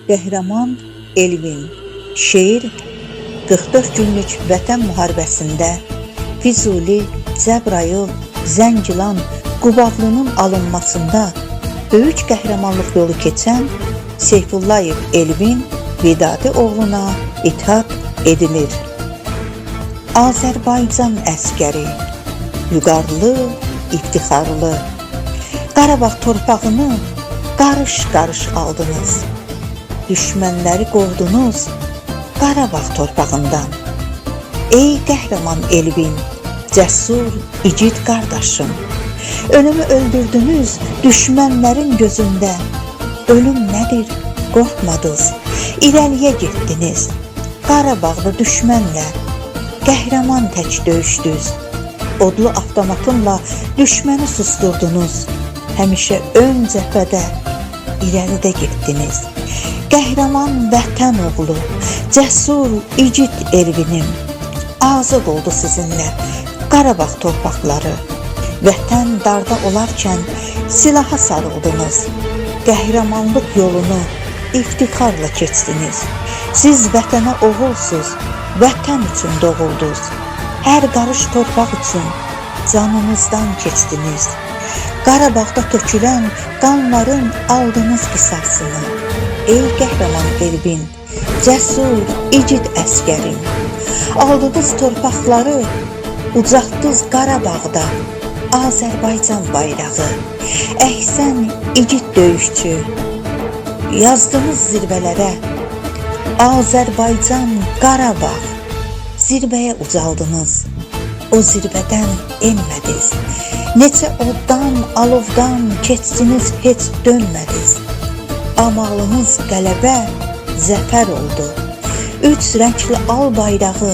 Qəhrəman Elvin. Şeir 44 günlük vətən müharibəsində Füzuli, Cəbrayıl, Zəngilan, Qubadlının alınmasında böyük qəhrəmanlıq yolu keçən Seyfullayev Elvin Vidadi oğluna ithaf edilir. Azərbaycan əskəri, vüqarlı, iftixarlı, Qarabağ torpağını qarış-qarış aldınız. Düşmənləri qovdunuz Qarabağ torpağından. Ey qəhrəman Elvin, cəsur, igid qardaşım, ölümü öldürdünüz düşmənlərin gözündə. Ölüm nədir, qorxmadınız, irəliyə getdiniz. Qarabağda düşmənlə qəhrəman tək döyüşdünüz. Odlu avtomatınla düşməni susturdunuz. Həmişə ön cəbhədə irəlidə getdiniz. Qəhrəman vətən oğlu, cəsur, igid Elvinim, azad oldu sizinlə Qarabağ torpaqları. Vətən darda olarkən silaha sarıldınız. Qəhrəmanlıq yolunu iftixarla keçdiniz. Siz vətənə oğulsuz, vətən üçün doğuldunuz. Hər qarış torpaq üçün canınızdan keçdiniz. Qarabağda tökülən qanların aldınız qisasını. Ey qəhrəman Elvin, cəsur, igid əskərim, aldınız torpaqları, ucaltdınız Qarabağda Azərbaycan bayrağı. Əhsən igid döyüşçü, yazdınız zirvələrə Azərbaycan, Qarabağ. Zirvəyə ucaldınız, o zirvədən enmədiniz. Neçə oddan, alovdan keçdiniz, heç dönmədiniz. Amalınız qələbə, zəfər oldu. Üç rəngli al bayrağı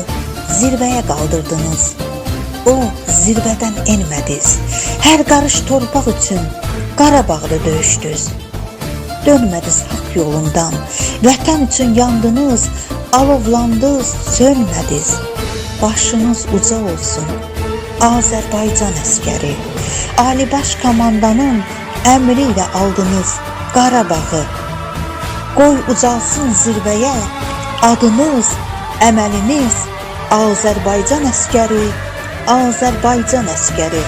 zirvəyə qaldırdınız. O zirvədən enmədiniz. Hər qarış torpaq üçün Qarabağda döyüşdünüz. Dönmədiniz haqq yolundan. Vətən üçün yandınız, alovlandınız, sönmədiniz. Başınız uca olsun Azərbaycan əskəri. Ali Baş Komandanın əmri ilə aldınız Qarabağı. Qoy ucalsın zirvəyə adınız, əməliniz Azərbaycan əskəri, Azərbaycan əskəri.